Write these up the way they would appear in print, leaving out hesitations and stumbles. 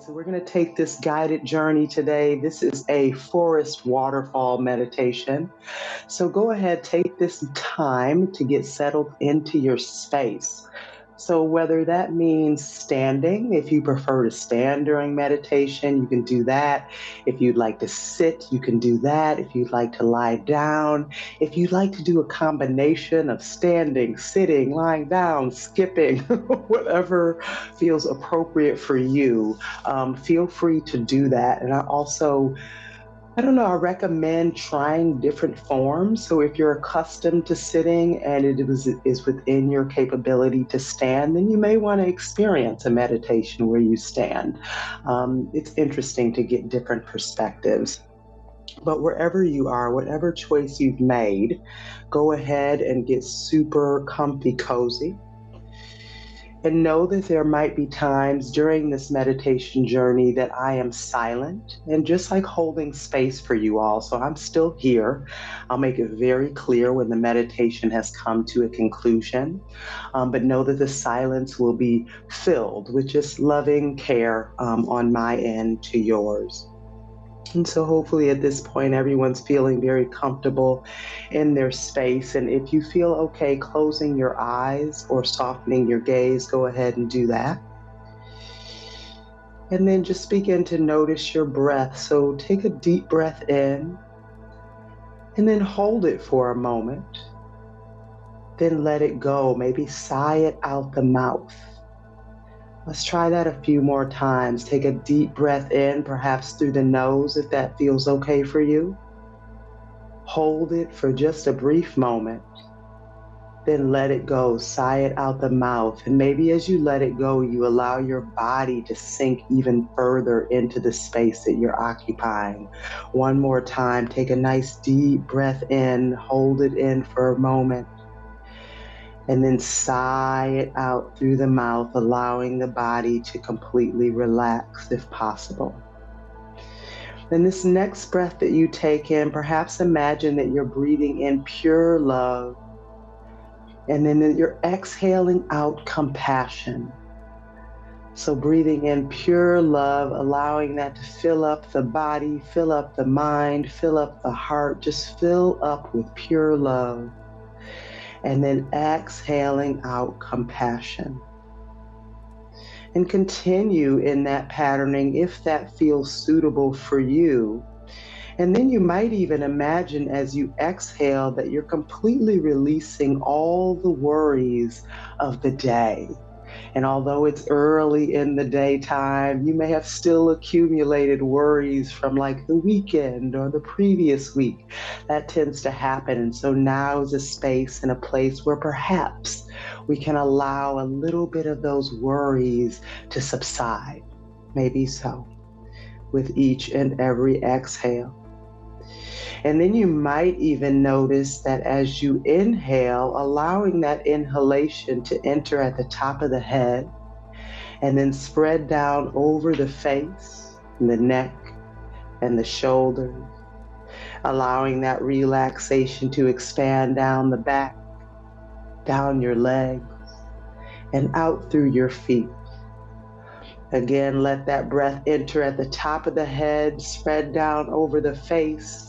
So we're going to take this guided journey today. This is a forest waterfall meditation. So go ahead, take this time to get settled into your space. So whether that means standing, if you prefer to stand during meditation, you can do that. If you'd like to sit, you can do that. If you'd like to lie down, if you'd like to do a combination of standing, sitting, lying down, skipping, whatever feels appropriate for you, feel free to do that. And I don't know, I recommend trying different forms. So if you're accustomed to sitting and is within your capability to stand, then you may want to experience a meditation where you stand. It's interesting to get different perspectives. But wherever you are, whatever choice you've made, go ahead and get super comfy cozy. And know that there might be times during this meditation journey that I am silent and just like holding space for you all. So I'm still here. I'll make it very clear when the meditation has come to a conclusion. But know that the silence will be filled with just loving care on my end to yours. And so hopefully at this point, everyone's feeling very comfortable in their space. And if you feel okay closing your eyes or softening your gaze, go ahead and do that. And then just begin to notice your breath. So take a deep breath in and then hold it for a moment. Then let it go. Maybe sigh it out the mouth. Let's try that a few more times. Take a deep breath in, perhaps through the nose if that feels okay for you. Hold it for just a brief moment. Then let it go. Sigh it out the mouth. And maybe as you let it go, you allow your body to sink even further into the space that you're occupying. One more time. Take a nice deep breath in. Hold it in for a moment. And then sigh it out through the mouth, allowing the body to completely relax if possible. Then this next breath that you take in, perhaps imagine that you're breathing in pure love. And then that you're exhaling out compassion. So breathing in pure love, allowing that to fill up the body, fill up the mind, fill up the heart, just fill up with pure love. And then exhaling out compassion. And continue in that patterning if that feels suitable for you. And then you might even imagine as you exhale that you're completely releasing all the worries of the day. And although it's early in the daytime, you may have still accumulated worries from like the weekend or the previous week. That tends to happen. And so now is a space and a place where perhaps we can allow a little bit of those worries to subside. Maybe so, with each and every exhale. And then you might even notice that as you inhale, allowing that inhalation to enter at the top of the head and then spread down over the face and the neck and the shoulders, allowing that relaxation to expand down the back, down your legs, and out through your feet. Again, let that breath enter at the top of the head, spread down over the face,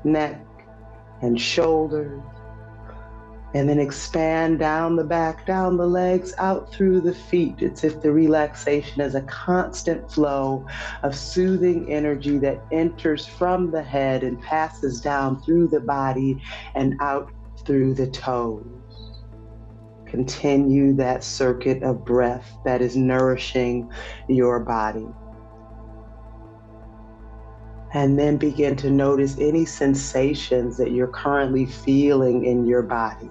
neck and shoulders, and then expand down the back, down the legs, out through the feet. It's if the relaxation is a constant flow of soothing energy that enters from the head and passes down through the body and out through the toes. Continue that circuit of breath that is nourishing your body. And then begin to notice any sensations that you're currently feeling in your body.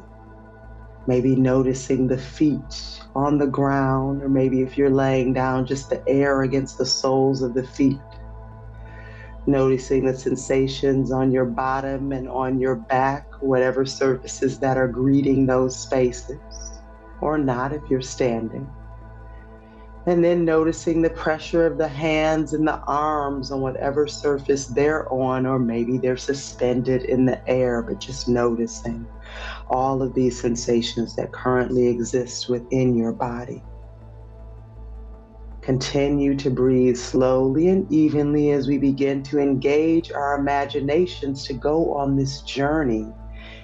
Maybe noticing the feet on the ground, or maybe if you're laying down, just the air against the soles of the feet. Noticing the sensations on your bottom and on your back, whatever surfaces that are greeting those spaces, or not if you're standing. And then noticing the pressure of the hands and the arms on whatever surface they're on, or maybe they're suspended in the air, but just noticing all of these sensations that currently exist within your body. Continue to breathe slowly and evenly as we begin to engage our imaginations to go on this journey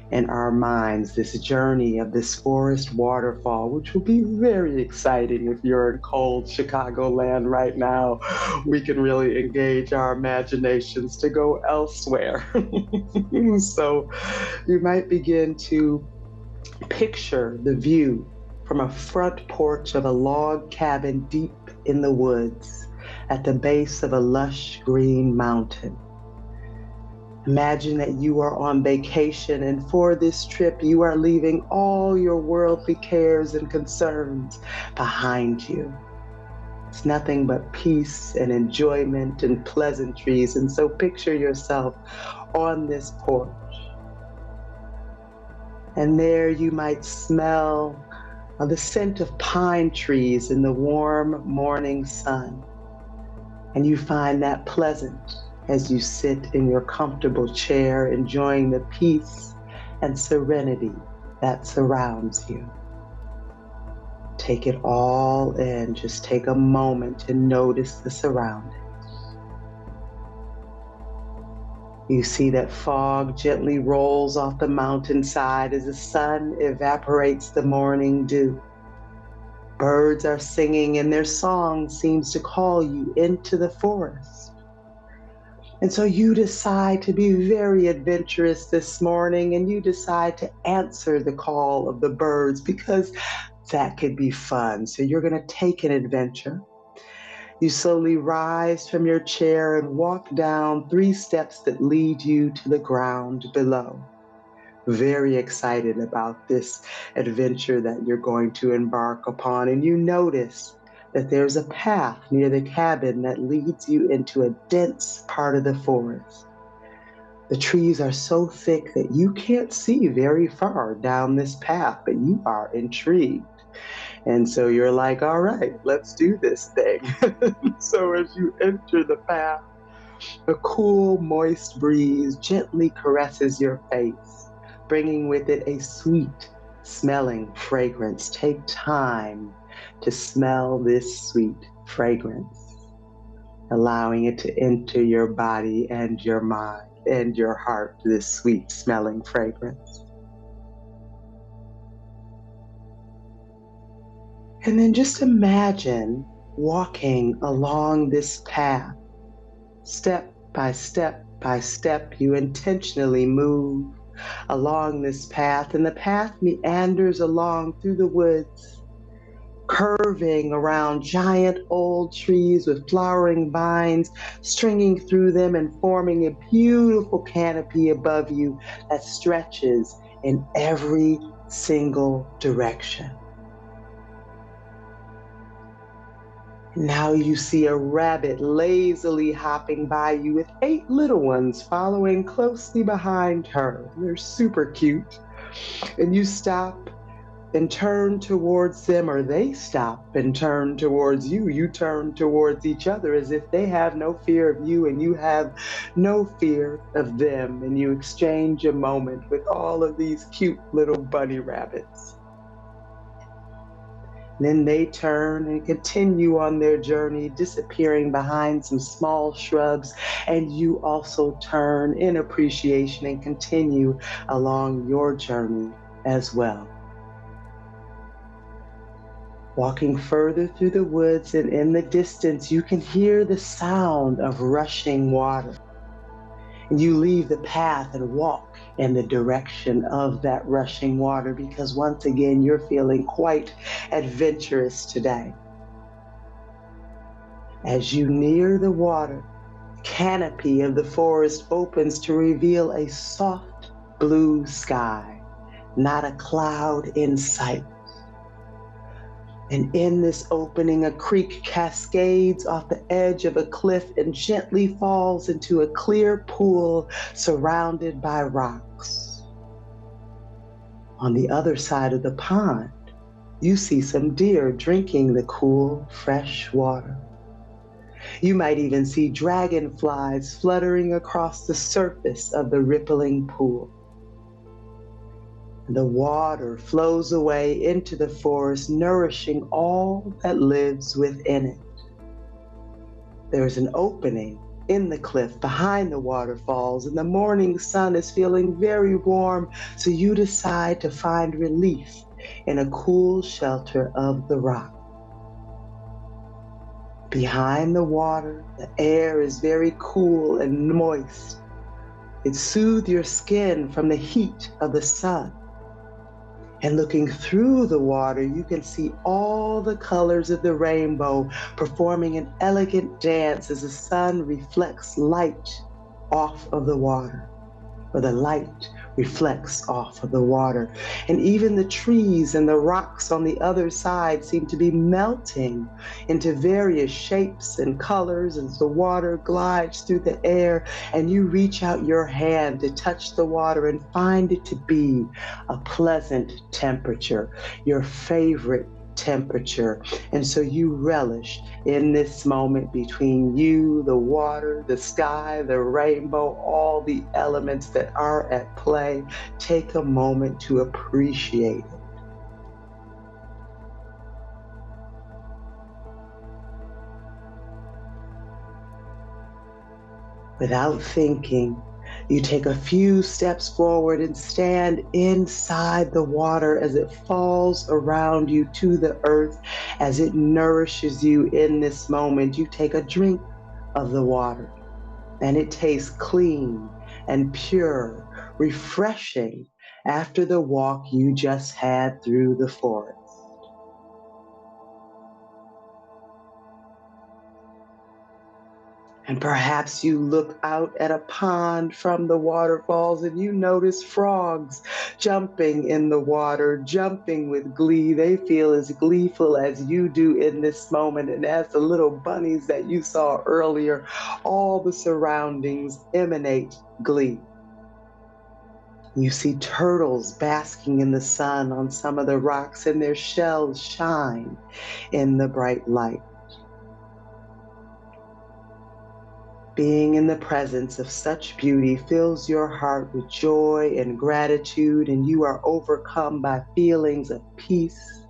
in our minds, this journey of this forest waterfall, which will be very exciting if you're in cold Chicagoland right now. We can really engage our imaginations to go elsewhere. So you might begin to picture the view from a front porch of a log cabin deep in the woods at the base of a lush green mountain. Imagine that you are on vacation, and for this trip you are leaving all your worldly cares and concerns behind you. It's nothing but peace and enjoyment and pleasantries, and so picture yourself on this porch. And there you might smell the scent of pine trees in the warm morning sun. And you find that pleasant as you sit in your comfortable chair, enjoying the peace and serenity that surrounds you. Take it all in. Just take a moment to notice the surroundings. You see that fog gently rolls off the mountainside as the sun evaporates the morning dew. Birds are singing, and their song seems to call you into the forest. And so you decide to be very adventurous this morning, and you decide to answer the call of the birds because that could be fun. So you're going to take an adventure. You slowly rise from your chair and walk down 3 steps that lead you to the ground below. Very excited about this adventure that you're going to embark upon, and you notice that there's a path near the cabin that leads you into a dense part of the forest. The trees are so thick that you can't see very far down this path, but you are intrigued. And so you're like, all right, let's do this thing. So as you enter the path, a cool, moist breeze gently caresses your face, bringing with it a sweet smelling fragrance. Take time to smell this sweet fragrance, allowing it to enter your body and your mind and your heart, this sweet smelling fragrance. And then just imagine walking along this path. Step by step by step, you intentionally move along this path, and the path meanders along through the woods, curving around giant old trees with flowering vines stringing through them and forming a beautiful canopy above you that stretches in every single direction. Now you see a rabbit lazily hopping by you with 8 little ones following closely behind her. They're super cute. And you stop and turn towards them, or they stop and turn towards you. You turn towards each other as if they have no fear of you and you have no fear of them. And you exchange a moment with all of these cute little bunny rabbits. Then they turn and continue on their journey, disappearing behind some small shrubs, and you also turn in appreciation and continue along your journey as well. Walking further through the woods, and in the distance you can hear the sound of rushing water. And you leave the path and walk in the direction of that rushing water because once again, you're feeling quite adventurous today. As you near the water, the canopy of the forest opens to reveal a soft blue sky, not a cloud in sight. And in this opening, a creek cascades off the edge of a cliff and gently falls into a clear pool surrounded by rocks. On the other side of the pond, you see some deer drinking the cool, fresh water. You might even see dragonflies fluttering across the surface of the rippling pool. The water flows away into the forest, nourishing all that lives within it. There's an opening in the cliff behind the waterfalls, and the morning sun is feeling very warm, so you decide to find relief in a cool shelter of the rock. Behind the water, the air is very cool and moist. It soothes your skin from the heat of the sun. And looking through the water, you can see all the colors of the rainbow performing an elegant dance as the sun reflects light off of the water, or the light reflects off of the water. And even the trees and the rocks on the other side seem to be melting into various shapes and colors as the water glides through the air, and you reach out your hand to touch the water and find it to be a pleasant temperature, your favorite temperature. And so you relish in this moment between you, the water, the sky, the rainbow, all the elements that are at play. Take a moment to appreciate it. Without thinking, you take a few steps forward and stand inside the water as it falls around you to the earth, as it nourishes you in this moment. You take a drink of the water, and it tastes clean and pure, refreshing after the walk you just had through the forest. And perhaps you look out at a pond from the waterfalls and you notice frogs jumping in the water, jumping with glee. They feel as gleeful as you do in this moment. And as the little bunnies that you saw earlier, all the surroundings emanate glee. You see turtles basking in the sun on some of the rocks, and their shells shine in the bright light. Being in the presence of such beauty fills your heart with joy and gratitude, and you are overcome by feelings of peace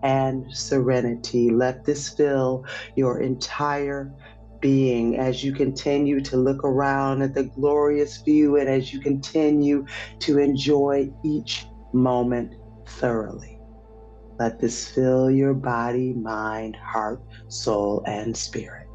and serenity. Let this fill your entire being as you continue to look around at the glorious view and as you continue to enjoy each moment thoroughly. Let this fill your body, mind, heart, soul, and spirit.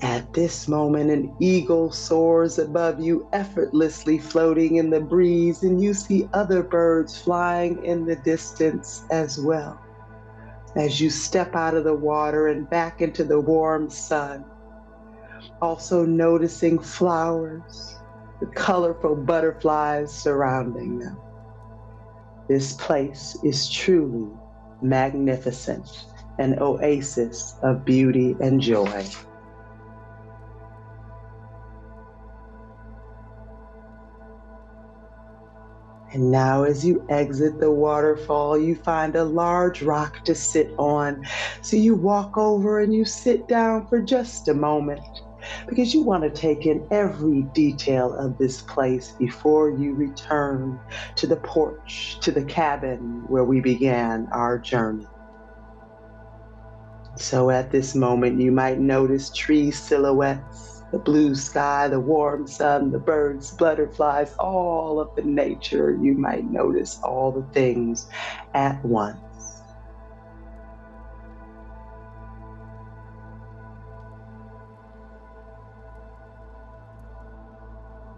At this moment, an eagle soars above you, effortlessly floating in the breeze, and you see other birds flying in the distance as well. As you step out of the water and back into the warm sun, also noticing flowers, the colorful butterflies surrounding them. This place is truly magnificent, an oasis of beauty and joy. And now as you exit the waterfall, you find a large rock to sit on. So you walk over and you sit down for just a moment because you want to take in every detail of this place before you return to the porch, to the cabin where we began our journey. So at this moment, you might notice tree silhouettes, the blue sky, the warm sun, the birds, butterflies, all of the nature. You might notice all the things at once.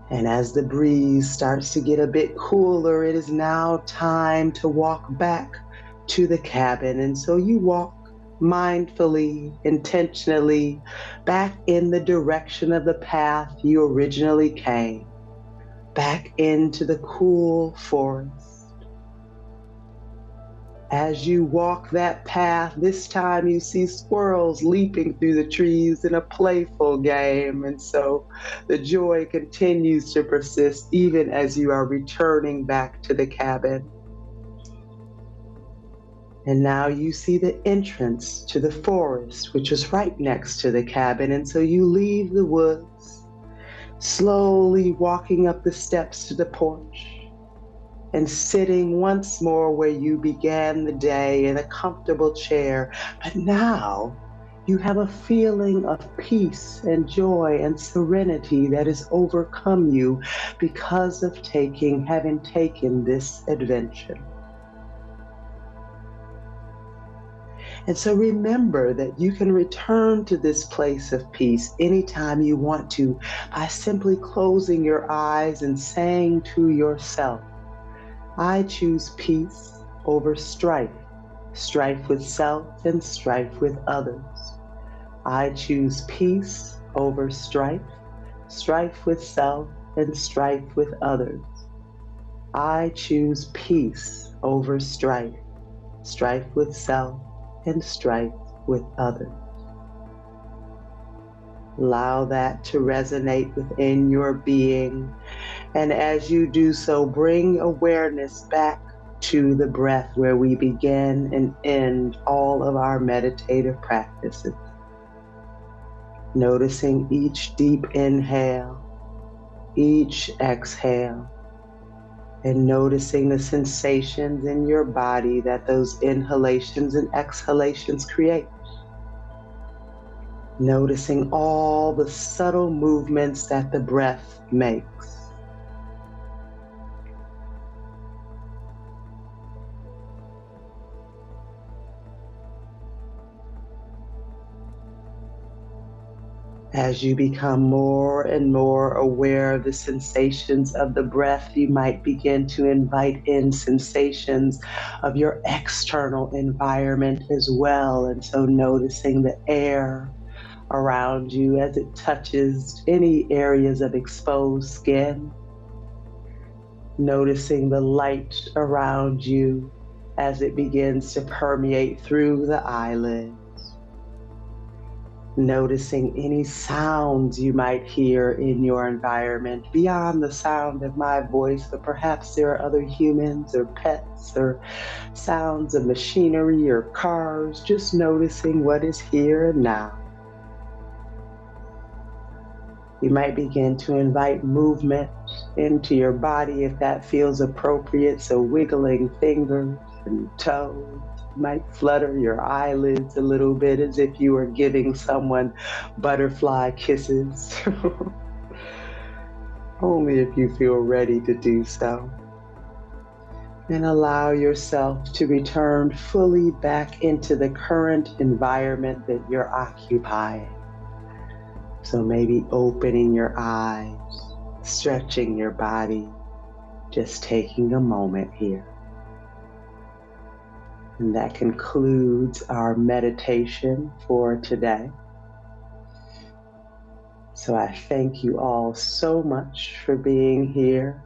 And as the breeze starts to get a bit cooler, it is now time to walk back to the cabin. And so you walk mindfully, intentionally, back in the direction of the path you originally came, back into the cool forest. As you walk that path, this time you see squirrels leaping through the trees in a playful game. And so the joy continues to persist even as you are returning back to the cabin. And now you see the entrance to the forest, which is right next to the cabin. And so you leave the woods, slowly walking up the steps to the porch and sitting once more where you began the day in a comfortable chair. But now you have a feeling of peace and joy and serenity that has overcome you because of having taken this adventure. And so remember that you can return to this place of peace anytime you want to by simply closing your eyes and saying to yourself, I choose peace over strife, strife with self and strife with others. I choose peace over strife, strife with self and strife with others. I choose peace over strife, strife with self and strife with others. Allow that to resonate within your being. And as you do so, bring awareness back to the breath where we begin and end all of our meditative practices. Noticing each deep inhale, each exhale, and noticing the sensations in your body that those inhalations and exhalations create. Noticing all the subtle movements that the breath makes. As you become more and more aware of the sensations of the breath, you might begin to invite in sensations of your external environment as well. And so noticing the air around you as it touches any areas of exposed skin. Noticing the light around you as it begins to permeate through the eyelids. Noticing any sounds you might hear in your environment beyond the sound of my voice, but perhaps there are other humans or pets or sounds of machinery or cars, just noticing what is here and now. You might begin to invite movement into your body if that feels appropriate, so wiggling fingers and toes. Might flutter your eyelids a little bit as if you were giving someone butterfly kisses. Only if you feel ready to do so. And allow yourself to return fully back into the current environment that you're occupying. So maybe opening your eyes, stretching your body, just taking a moment here. And that concludes our meditation for today. So I thank you all so much for being here